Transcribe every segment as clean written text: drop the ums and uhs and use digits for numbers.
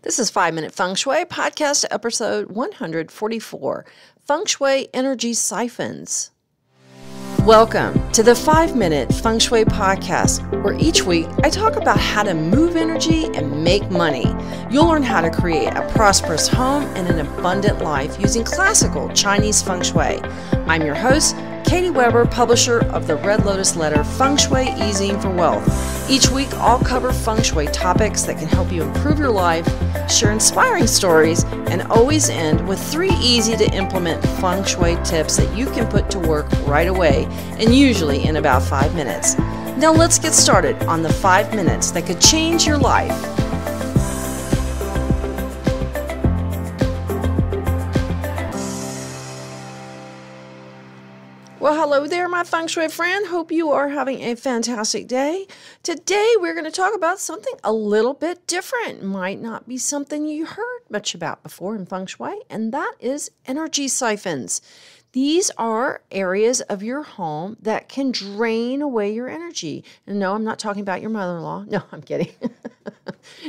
This is 5 Minute Feng Shui, podcast episode 144, Feng Shui Energy Siphons. Welcome to the 5 Minute Feng Shui podcast, where each week I talk about how to move energy and make money. You'll learn how to create a prosperous home and an abundant life using classical Chinese Feng Shui. I'm your host, Katie Weber, publisher of the Red Lotus Letter, Feng Shui Easing for Wealth. Each week, I'll cover Feng Shui topics that can help you improve your life, share inspiring stories, and always end with 3 easy-to-implement Feng Shui tips that you can put to work right away, and usually in about 5 minutes. Now let's get started on the 5 minutes that could change your life. Well, hello there, my Feng Shui friend. Hope you are having a fantastic day. Today, we're going to talk about something a little bit different. Might not be something you heard much about before in Feng Shui, and that is energy siphons. These are areas of your home that can drain away your energy. And no, I'm not talking about your mother-in-law. No, I'm kidding.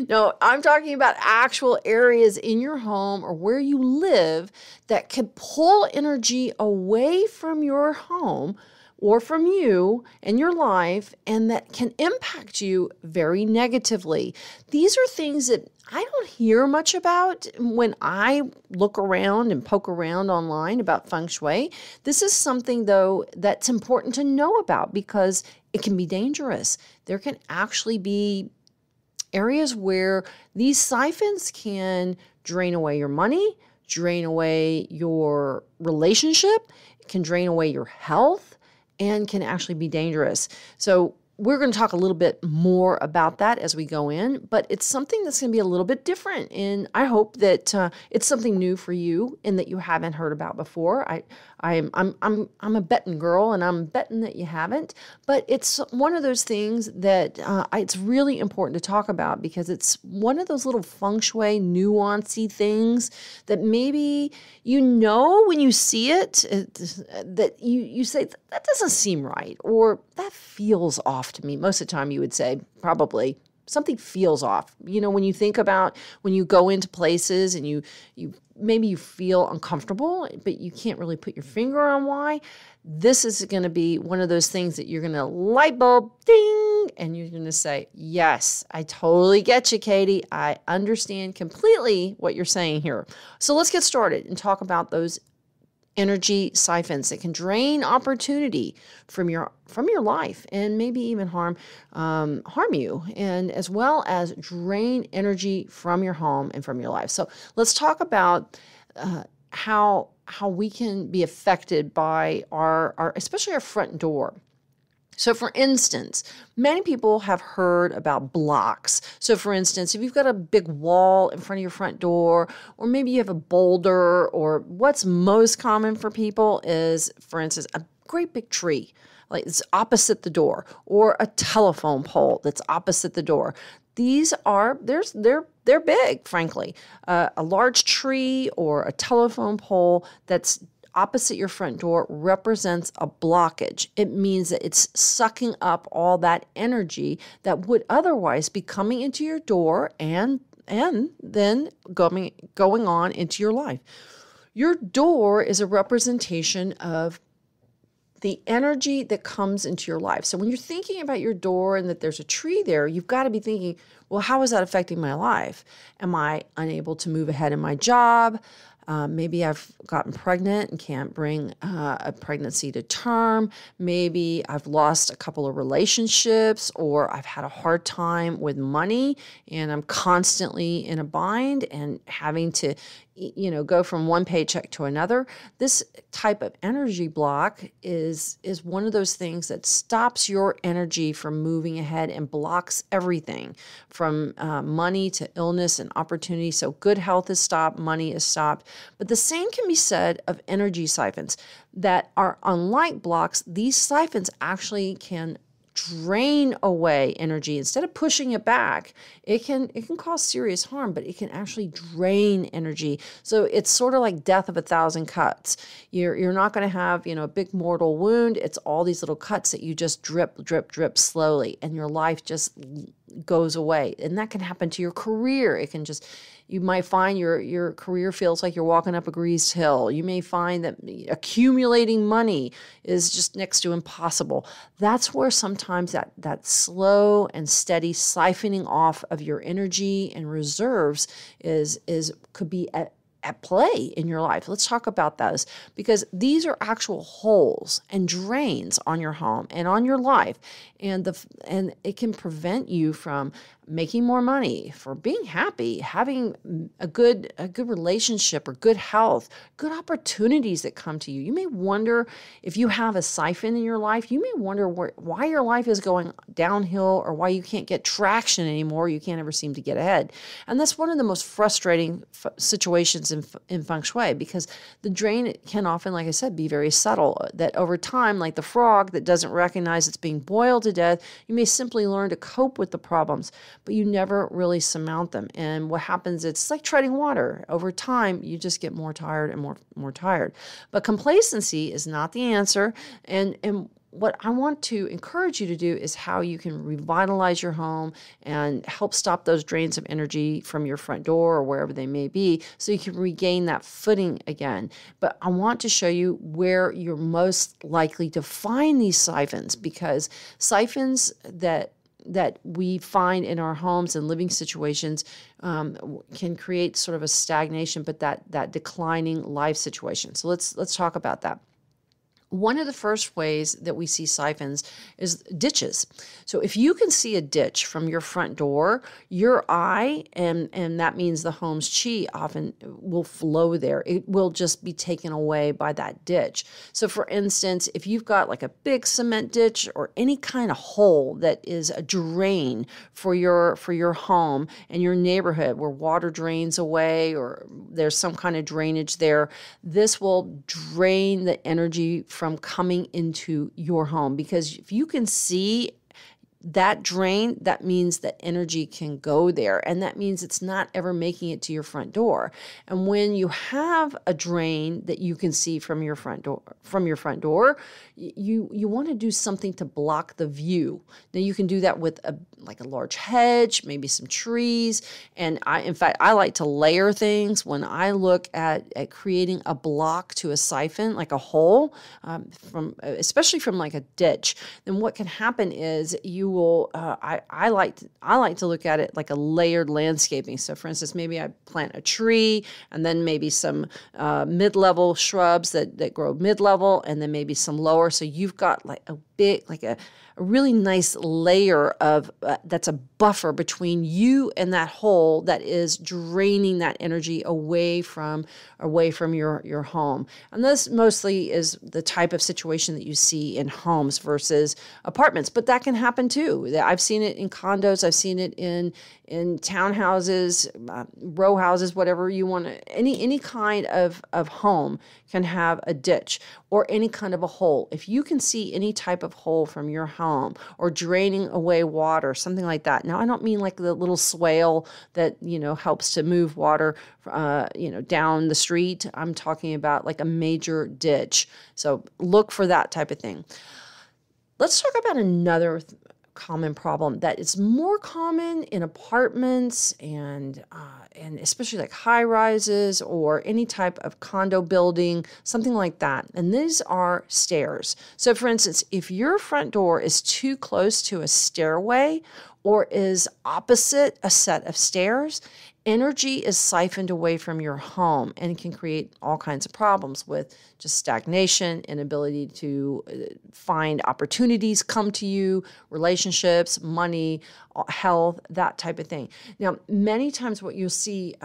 No, I'm talking about actual areas in your home or where you live that can pull energy away from your home or from you and your life, and that can impact you very negatively. These are things that I don't hear much about when I look around and poke around online about Feng Shui. This is something, though, that's important to know about because it can be dangerous. There can actually be areas where these siphons can drain away your money, drain away your relationship, it can drain away your health, and can actually be dangerous. So we're going to talk a little bit more about that as we go in, but it's something that's going to be a little bit different. And I hope that it's something new for you and that you haven't heard about before. I'm a betting girl, and I'm betting that you haven't. But it's one of those things that it's really important to talk about because it's one of those little Feng Shui nuancy things that maybe you know when you see it that you say, that doesn't seem right, or that feels off to me. Most of the time you would say, probably, something feels off. You know, when you think about when you go into places and you maybe you feel uncomfortable, but you can't really put your finger on why. This is going to be one of those things that you're going to light bulb, ding, and you're going to say, yes, I totally get you, Katie. I understand completely what you're saying here. So let's get started and talk about those energy siphons that can drain opportunity from your life and maybe even harm you, and as well as drain energy from your home and from your life. So let's talk about how we can be affected by our especially our front door. So for instance, many people have heard about blocks. So for instance, if you've got a big wall in front of your front door, or maybe you have a boulder, or what's most common for people is, for instance, a great big tree, like it's opposite the door, or a telephone pole that's opposite the door. These are, they're big, frankly. A large tree or a telephone pole that's opposite your front door represents a blockage. It means that it's sucking up all that energy that would otherwise be coming into your door and then going on into your life. Your door is a representation of the energy that comes into your life. So when you're thinking about your door and that there's a tree there, you've got to be thinking, well, how is that affecting my life? Am I unable to move ahead in my job? Maybe I've gotten pregnant and can't bring a pregnancy to term. Maybe I've lost a couple of relationships, or I've had a hard time with money and I'm constantly in a bind and having to, go from one paycheck to another. This type of energy block is one of those things that stops your energy from moving ahead and blocks everything from money to illness and opportunity. So good health is stopped, money is stopped. But the same can be said of energy siphons that are unlike blocks. These siphons actually can drain away energy. Instead of pushing it back, it can cause serious harm, but it can actually drain energy. So it's sort of like death of 1,000 cuts. You're not going to have, a big mortal wound. It's all these little cuts that you just drip, drip, drip slowly, and your life just goes away. And that can happen to your career. It can just, you might find your career feels like you're walking up a greased hill. You may find that accumulating money is just next to impossible. That's where sometimes that slow and steady siphoning off of your energy and reserves could be at play in your life. Let's talk about those, because these are actual holes and drains on your home and on your life, and it can prevent you from making more money, for being happy, having a good relationship or good health, good opportunities that come to you. You may wonder if you have a siphon in your life. You may wonder why your life is going downhill, or why you can't get traction anymore. You can't ever seem to get ahead. And that's one of the most frustrating situations in feng shui, because the drain can often, like I said, be very subtle, that over time, like the frog that doesn't recognize it's being boiled to death, you may simply learn to cope with the problems, but you never really surmount them. And what happens, it's like treading water. Over time, you just get more tired and more tired. But complacency is not the answer. And what I want to encourage you to do is how you can revitalize your home and help stop those drains of energy from your front door or wherever they may be, so you can regain that footing again. But I want to show you where you're most likely to find these siphons, because siphons that we find in our homes and living situations can create sort of a stagnation, but that declining life situation. So let's talk about that. One of the first ways that we see siphons is ditches. So if you can see a ditch from your front door, your eye, and that means the home's chi often will flow there. It will just be taken away by that ditch. So for instance, if you've got like a big cement ditch or any kind of hole that is a drain for your home and your neighborhood, where water drains away or there's some kind of drainage there, this will drain the energy from coming into your home. Because if you can see that drain, that means that energy can go there, and that means it's not ever making it to your front door. And when you have a drain that you can see from your front door, you want to do something to block the view. Now you can do that with a large hedge, maybe some trees. And in fact, I like to layer things when I look at creating a block to a siphon, like a hole, especially from like a ditch. Then what can happen is you will. I like to look at it like a layered landscaping. So, for instance, maybe I plant a tree, and then maybe some mid-level shrubs that grow mid-level, and then maybe some lower. So you've got like a big, like a really nice layer of that's a buffer between you and that hole that is draining that energy away from your home. And this mostly is the type of situation that you see in homes versus apartments, but that can happen too. I've seen it in condos. I've seen it in townhouses, row houses, whatever you want. Any kind of home can have a ditch or any kind of a hole. If you can see any type of hole from your home or draining away water, something like that. Now, I don't mean like the little swale that, helps to move water, down the street. I'm talking about like a major ditch. So look for that type of thing. Let's talk about another common problem that is more common in apartments and especially like high rises or any type of condo building, something like that. And these are stairs. So for instance, if your front door is too close to a stairway or is opposite a set of stairs, energy is siphoned away from your home and can create all kinds of problems with just stagnation, inability to find opportunities come to you, relationships, money, health, that type of thing. Now, many times what you'll see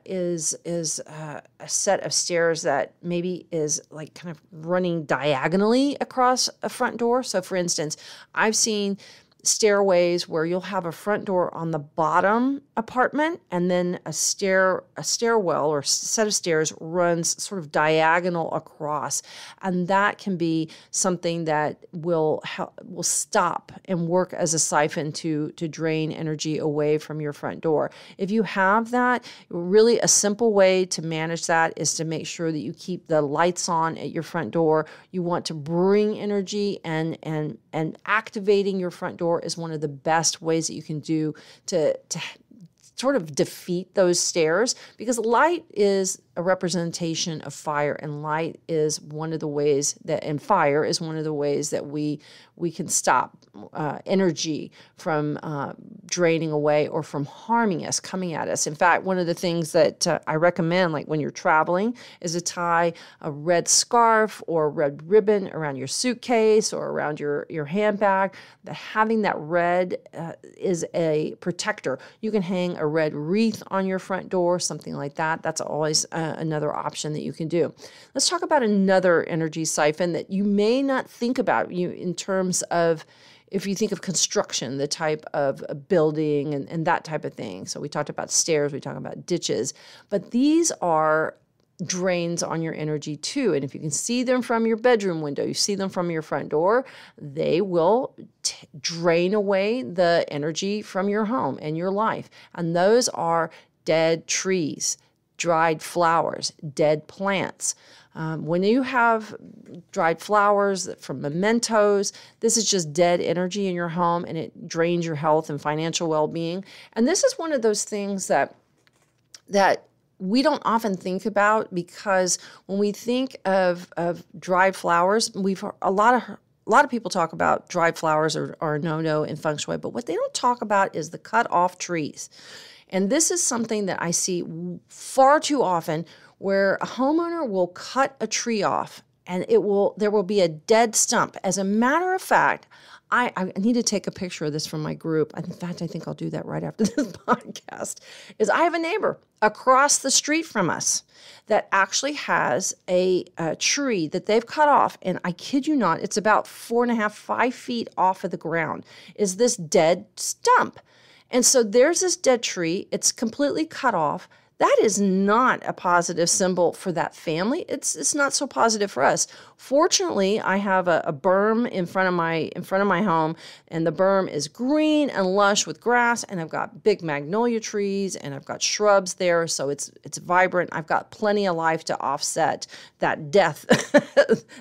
is a set of stairs that maybe is like kind of running diagonally across a front door. So for instance, I've seen stairways where you'll have a front door on the bottom apartment and then a stairwell or set of stairs runs sort of diagonal across, and that can be something that will stop and work as a siphon to drain energy away from your front door. If you have that, really a simple way to manage that is to make sure that you keep the lights on at your front door. You want to bring energy and activating your front door door is one of the best ways that you can do to sort of defeat those stares, because light is a representation of fire, and light is one of the ways that, and fire is one of the ways that we can stop energy from draining away or from harming us, coming at us. In fact, one of the things that I recommend, like when you're traveling, is to tie a red scarf or a red ribbon around your suitcase or around your handbag. That having that red is a protector. You can hang a red wreath on your front door, something like that. That's always another option that you can do. Let's talk about another energy siphon that you may not think about in terms of, if you think of construction, the type of building and that type of thing. So we talked about stairs, we talked about ditches, but these are drains on your energy too. And if you can see them from your bedroom window, you see them from your front door, they will drain away the energy from your home and your life. And those are dead trees, dried flowers, dead plants. When you have dried flowers from mementos, this is just dead energy in your home, and it drains your health and financial well-being. And this is one of those things that we don't often think about, because when we think of dried flowers, a lot of people talk about dried flowers are a no-no in feng shui, but what they don't talk about is the cut-off trees. And this is something that I see far too often, where a homeowner will cut a tree off and there will be a dead stump. As a matter of fact, I need to take a picture of this from my group. In fact, I think I'll do that right after this podcast. I have a neighbor across the street from us that actually has a tree that they've cut off, and I kid you not, it's about 4.5, 5 feet off of the ground, is this dead stump. And so there's this dead tree. It's completely cut off. That is not a positive symbol for that family. It's not so positive for us. Fortunately, I have a berm in front of my home, and the berm is green and lush with grass, and I've got big magnolia trees, and I've got shrubs there, so it's vibrant. I've got plenty of life to offset that death,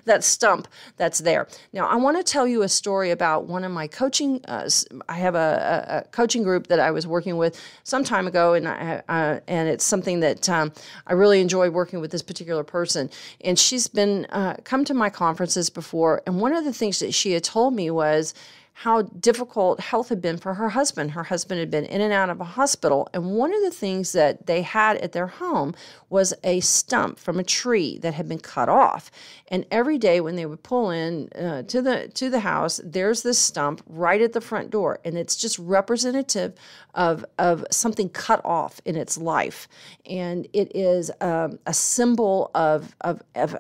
that stump that's there. Now, I want to tell you a story about one of my coaching. I have a coaching group that I was working with some time ago, and it's something that I really enjoy working with this particular person. And she's been come to my conferences before, and one of the things that she had told me was how difficult health had been for her husband. Her husband had been in and out of a hospital, and one of the things that they had at their home was a stump from a tree that had been cut off. And every day when they would pull in to the house, there's this stump right at the front door, and it's just representative of something cut off in its life. And it is a symbol of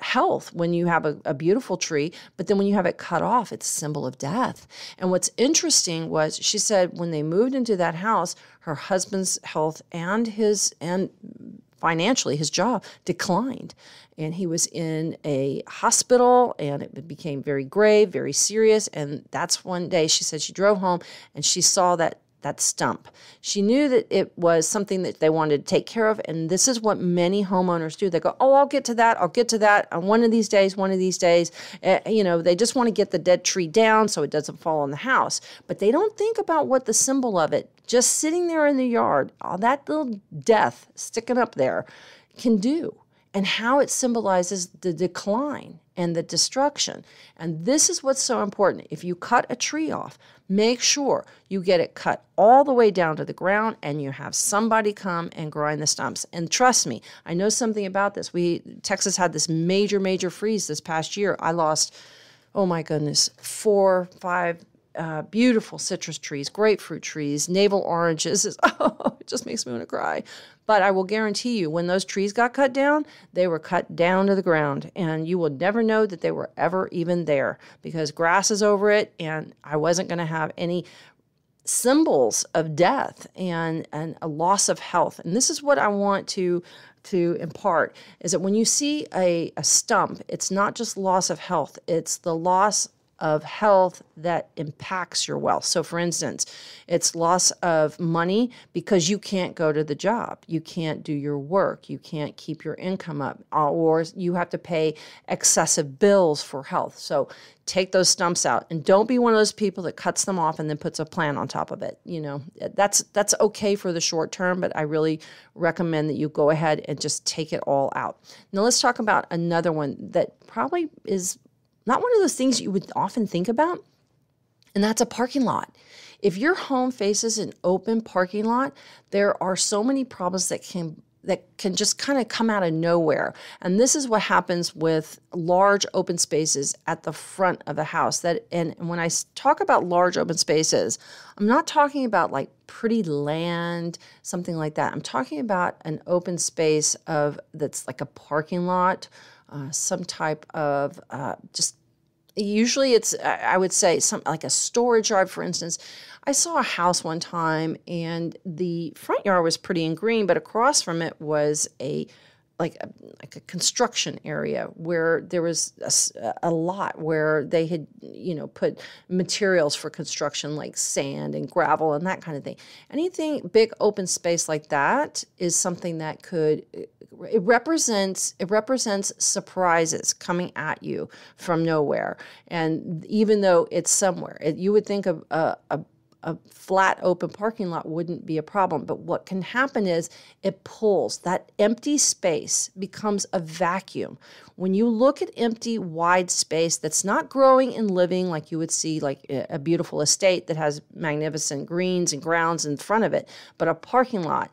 health when you have a beautiful tree, but then when you have it cut off, it's a symbol of death. And what's interesting was, she said when they moved into that house, her husband's health and financially his job declined. And he was in a hospital, and it became very grave, very serious. And that's one day she said she drove home and she saw that stump. She knew that it was something that they wanted to take care of. And this is what many homeowners do. They go, oh, I'll get to that. One of these days. They just want to get the dead tree down so it doesn't fall on the house. But they don't think about what the symbol of it, just sitting there in the yard, all that little death sticking up there, can do, and how it symbolizes the decline and the destruction. And this is what's so important. If you cut a tree off, make sure you get it cut all the way down to the ground, and you have somebody come and grind the stumps. And trust me, I know something about this. Texas had this major freeze this past year. I lost, oh my goodness, 4, 5 beautiful citrus trees, grapefruit trees, navel oranges. It just makes me want to cry. But I will guarantee you, when those trees got cut down, they were cut down to the ground, and you will never know that they were ever even there, because grass is over it, and I wasn't going to have any symbols of death and a loss of health. And this is what I want to impart, is that when you see a stump, it's not just loss of health, it's the loss of health that impacts your wealth. So for instance, it's loss of money because you can't go to the job, you can't do your work, you can't keep your income up, or you have to pay excessive bills for health. So take those stumps out, and don't be one of those people that cuts them off and then puts a plan on top of it. You know, that's okay for the short term, but I really recommend that you go ahead and just take it all out. Now let's talk about another one that probably is not one of those things you would often think about, and that's a parking lot. If your home faces an open parking lot, there are so many problems that can just kind of come out of nowhere. And this is what happens with large open spaces at the front of a house. And when I talk about large open spaces, I'm not talking about like pretty land, something like that. I'm talking about an open space that's like a parking lot, some type of usually it's, I would say, something like a storage yard, for instance. I saw a house one time, and the front yard was pretty and green, but across from it was a construction area where there was a lot where they had, put materials for construction like sand and gravel and that kind of thing. Anything big open space like that is something that it represents surprises coming at you from nowhere. And even though it's somewhere, you would think of a flat open parking lot wouldn't be a problem. But what can happen is it pulls. That empty space becomes a vacuum. When you look at empty, wide space that's not growing and living like you would see like a beautiful estate that has magnificent greens and grounds in front of it, but a parking lot,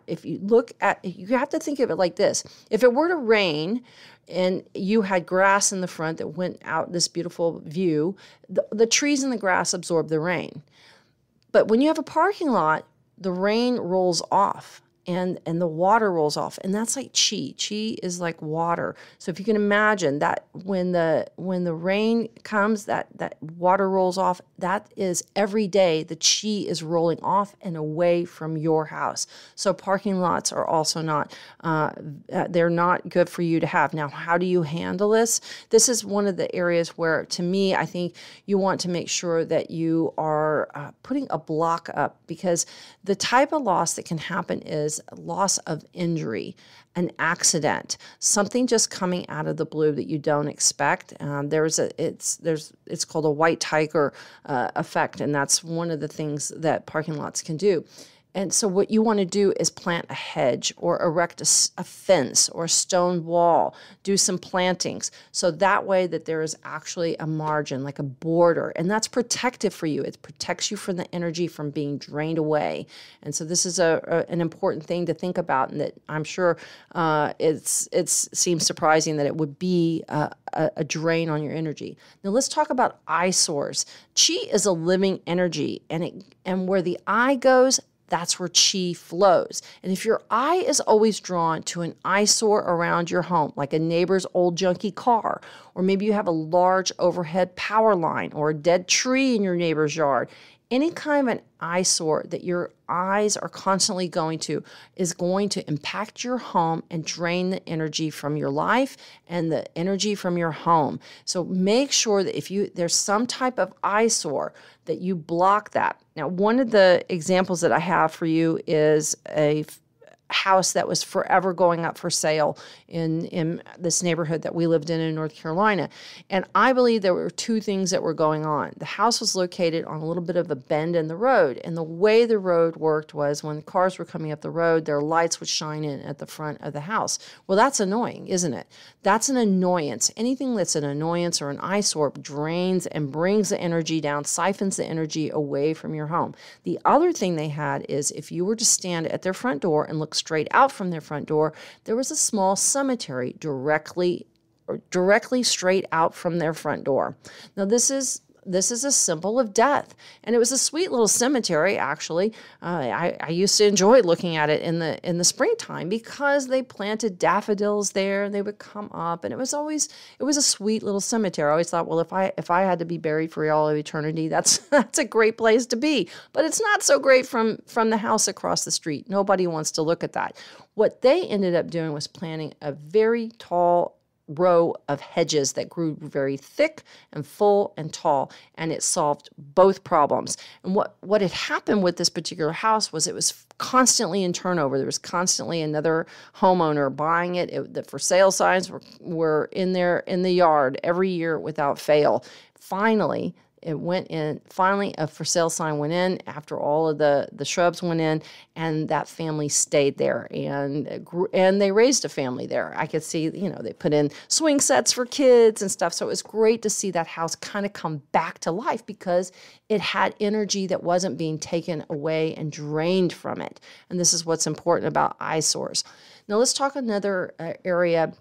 if you look at, you have to think of it like this. If it were to rain and you had grass in the front that went out this beautiful view, the trees and the grass absorb the rain. But when you have a parking lot, the rain rolls off and the water rolls off. And that's like chi. Chi is like water. So if you can imagine that when the rain comes, that water rolls off, that is every day the chi is rolling off and away from your house. So parking lots are also not, they're not good for you to have. Now, how do you handle this? This is one of the areas where, to me, I think you want to make sure that you are putting a block up, because the type of loss that can happen is loss of injury, an accident, something just coming out of the blue that you don't expect. It's called a white tiger effect, and that's one of the things that parking lots can do. And so what you want to do is plant a hedge or erect a fence or a stone wall, do some plantings. So that way that there is actually a margin, like a border, and that's protective for you. It protects you from the energy from being drained away. And so this is an important thing to think about, and that I'm sure it seems surprising that it would be a drain on your energy. Now let's talk about eyesores. Chi is a living energy, and where the eye goes, that's where chi flows. And if your eye is always drawn to an eyesore around your home, like a neighbor's old junky car, or maybe you have a large overhead power line or a dead tree in your neighbor's yard, any kind of an eyesore that your eyes are constantly going to is going to impact your home and drain the energy from your life and the energy from your home. So make sure that if there's some type of eyesore, that you block that. Now, one of the examples that I have for you is a house that was forever going up for sale in this neighborhood that we lived in North Carolina. And I believe there were two things that were going on. The house was located on a little bit of a bend in the road. And the way the road worked was when cars were coming up the road, their lights would shine in at the front of the house. Well, that's annoying, isn't it? That's an annoyance. Anything that's an annoyance or an eyesore drains and brings the energy down, siphons the energy away from your home. The other thing they had is if you were to stand at their front door and look straight out from their front door, there was a small cemetery directly straight out from their front door. Now, this is a symbol of death. And it was a sweet little cemetery, actually. I used to enjoy looking at it in the springtime because they planted daffodils there and they would come up. And it was a sweet little cemetery. I always thought, well, if I had to be buried for all of eternity, that's a great place to be. But it's not so great from the house across the street. Nobody wants to look at that. What they ended up doing was planting a very tall row of hedges that grew very thick and full and tall, and it solved both problems. And what had happened with this particular house was it was constantly in turnover. There was constantly another homeowner buying it. The for sale signs were in there in the yard every year without fail. Finally, it went in. Finally, a for sale sign went in after all of the shrubs went in, and that family stayed there, and they raised a family there. I could see, they put in swing sets for kids and stuff. So it was great to see that house kind of come back to life because it had energy that wasn't being taken away and drained from it. And this is what's important about eyesores. Now let's talk another area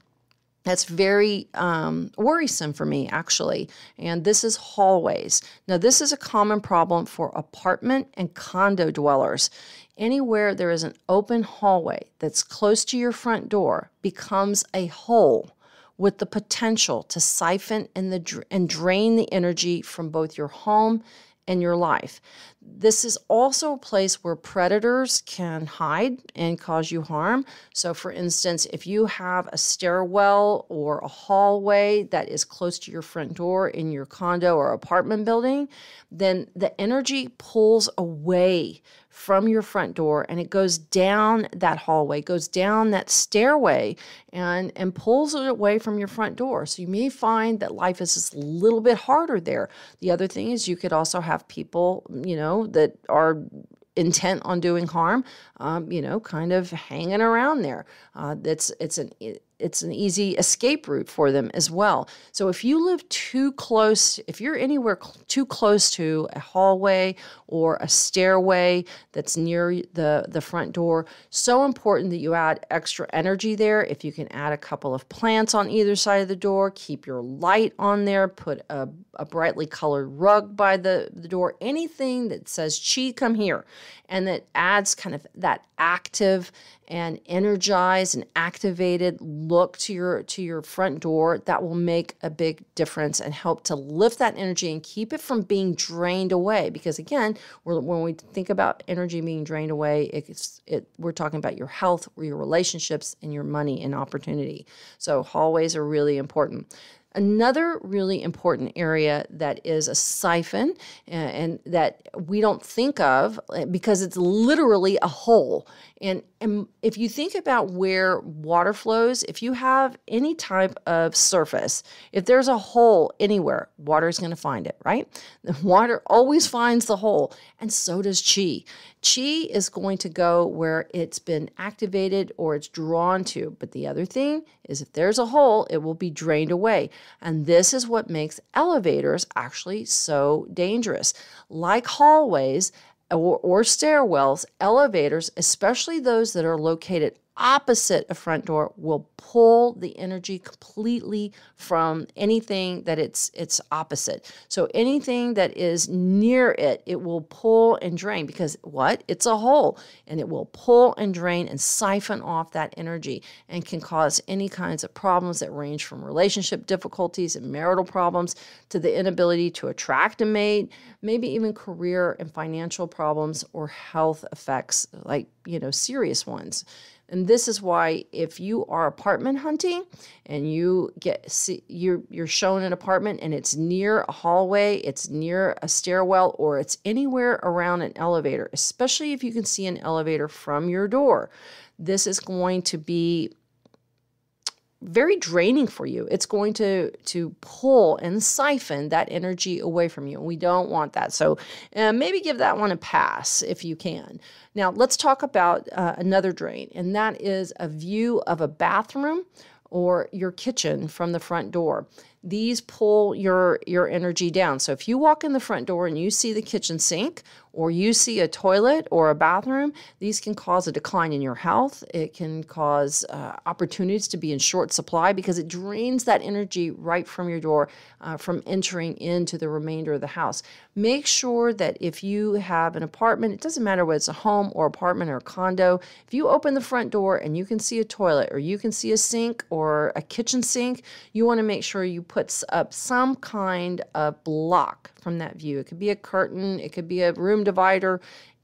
that's very worrisome for me, actually, and this is hallways. Now, this is a common problem for apartment and condo dwellers. Anywhere there is an open hallway that's close to your front door becomes a hole with the potential to siphon and drain the energy from both your home and your life. This is also a place where predators can hide and cause you harm. So for instance, if you have a stairwell or a hallway that is close to your front door in your condo or apartment building, then the energy pulls away from your front door and it goes down that hallway, goes down that stairway and pulls it away from your front door. So you may find that life is just a little bit harder there. The other thing is you could also have people, that are intent on doing harm, kind of hanging around there. It's an easy escape route for them as well. So if you live too close, if you're anywhere too close to a hallway or a stairway that's near the front door, so important that you add extra energy there. If you can add a couple of plants on either side of the door, keep your light on there, put a brightly colored rug by the door, anything that says, "Chi, come here," and that adds kind of that active and energized and activated look to your front door, that will make a big difference and help to lift that energy and keep it from being drained away. Because again, when we think about energy being drained away, we're talking about your health, your relationships, and your money and opportunity. So hallways are really important. Another really important area that is a siphon and that we don't think of because it's literally a hole. And if you think about where water flows, if you have any type of surface, if there's a hole anywhere, water is going to find it, right? The water always finds the hole, and so does chi. Chi is going to go where it's been activated or it's drawn to. But the other thing is if there's a hole, it will be drained away. And this is what makes elevators actually so dangerous. Like hallways or stairwells, elevators, especially those that are located opposite a front door, will pull the energy completely from anything that it's opposite. So anything that is near it, it will pull and drain because what? It's a hole, and it will pull and drain and siphon off that energy and can cause any kinds of problems that range from relationship difficulties and marital problems to the inability to attract a mate, maybe even career and financial problems or health effects, like, serious ones. And this is why if you are apartment hunting and you're shown an apartment and it's near a hallway, it's near a stairwell, or it's anywhere around an elevator, especially if you can see an elevator from your door, this is going to be very draining for you. It's going to pull and siphon that energy away from you. We don't want that. So maybe give that one a pass if you can. Now let's talk about another drain, and that is a view of a bathroom or your kitchen from the front door. These pull your energy down. So if you walk in the front door and you see the kitchen sink or you see a toilet or a bathroom, these can cause a decline in your health. It can cause opportunities to be in short supply because it drains that energy right from your door from entering into the remainder of the house. Make sure that if you have an apartment, it doesn't matter whether it's a home or apartment or a condo, if you open the front door and you can see a toilet or you can see a sink or a kitchen sink, you want to make sure you put up some kind of block from that view. It could be a curtain, it could be a room divider,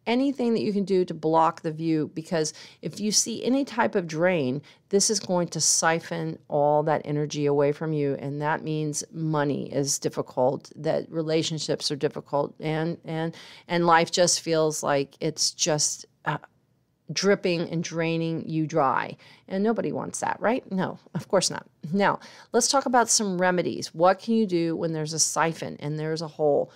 anything that you can do to block the view, because if you see any type of drain, this is going to siphon all that energy away from you, and that means money is difficult, that relationships are difficult, and life just feels like it's just dripping and draining you dry. And nobody wants that, right? No, of course not. Now, let's talk about some remedies. What can you do when there's a siphon and there's a hole?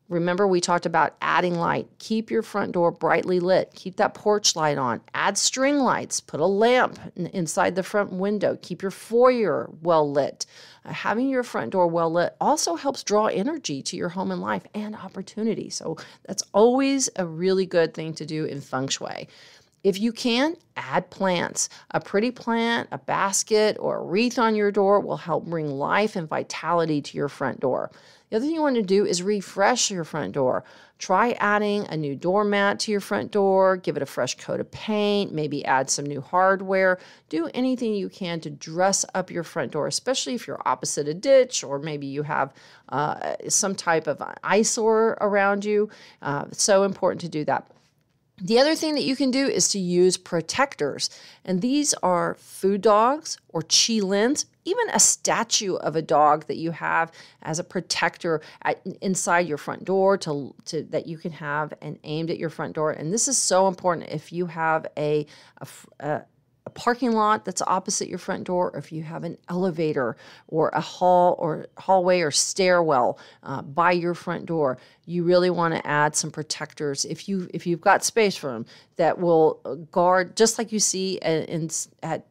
Remember, we talked about adding light. Keep your front door brightly lit. Keep that porch light on. Add string lights. Put a lamp inside the front window. Keep your foyer well lit. Having your front door well lit also helps draw energy to your home and life and opportunity. So that's always a really good thing to do in feng shui. If you can, add plants. A pretty plant, a basket, or a wreath on your door will help bring life and vitality to your front door. The other thing you want to do is refresh your front door. Try adding a new doormat to your front door, give it a fresh coat of paint, maybe add some new hardware. Do anything you can to dress up your front door, especially if you're opposite a ditch or maybe you have some type of eyesore around you. It's so important to do that. The other thing that you can do is to use protectors, and these are food dogs or qilins, even a statue of a dog that you have as a protector inside your front door that you can have and aimed at your front door. And this is so important if you have a parking lot that's opposite your front door, or if you have an elevator or a hallway or stairwell by your front door. You really want to add some protectors if you've got space for them that will guard, just like you see at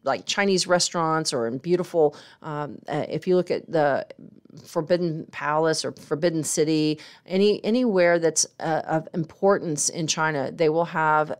like Chinese restaurants or in beautiful, if you look at the Forbidden Palace or Forbidden City, anywhere that's of importance in China, they will have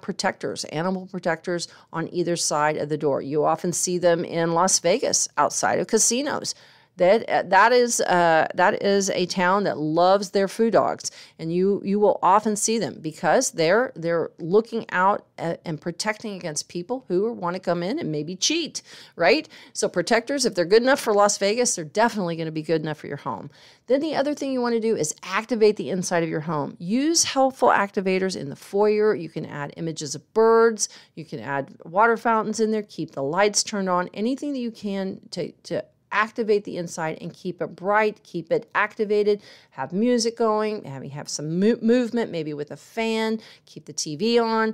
protectors, animal protectors on either side of the door. You often see them in Las Vegas outside of casinos. That is a town that loves their food dogs, and you will often see them because they're looking out and protecting against people who want to come in and maybe cheat, right? So protectors, if they're good enough for Las Vegas, they're definitely going to be good enough for your home. Then the other thing you want to do is activate the inside of your home. Use helpful activators in the foyer. You can add images of birds. You can add water fountains in there. Keep the lights turned on. Anything that you can to activate the inside and keep it bright, keep it activated, have music going, have some movement, maybe with a fan, keep the TV on.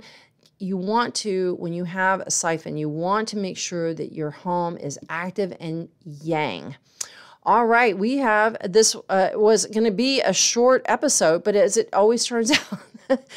You want to, when you have a siphon, you want to make sure that your home is active and yang. All right, we have, this was going to be a short episode, but as it always turns out,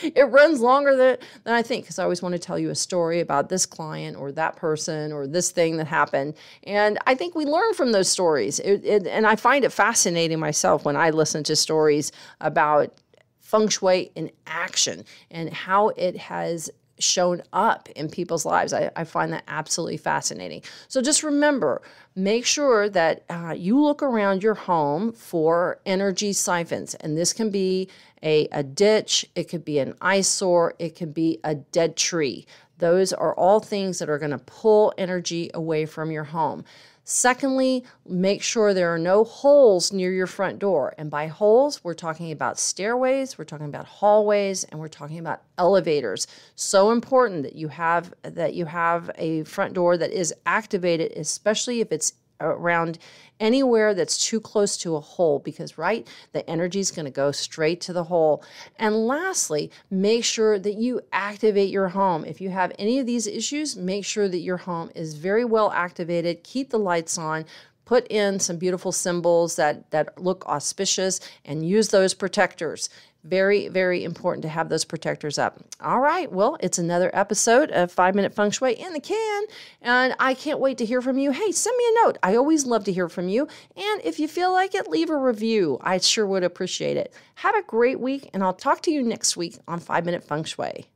it runs longer than I think, because I always want to tell you a story about this client or that person or this thing that happened. And I think we learn from those stories. And I find it fascinating myself when I listen to stories about feng shui in action and how it has shown up in people's lives. I find that absolutely fascinating. So just remember, make sure that you look around your home for energy siphons. And this can be a ditch, it could be an eyesore, it could be a dead tree. Those are all things that are going to pull energy away from your home. Secondly, make sure there are no holes near your front door. And by holes, we're talking about stairways, we're talking about hallways, and we're talking about elevators. So important that you have a front door that is activated, especially if it's around anywhere that's too close to a hole, because, right, the energy is going to go straight to the hole. And lastly, make sure that you activate your home. If you have any of these issues, make sure that your home is very well activated. Keep the lights on. Put in some beautiful symbols that look auspicious, and use those protectors. Very, very important to have those protectors up. All right, well, it's another episode of 5-Minute Feng Shui in the can, and I can't wait to hear from you. Hey, send me a note. I always love to hear from you, and if you feel like it, leave a review. I sure would appreciate it. Have a great week, and I'll talk to you next week on 5-Minute Feng Shui.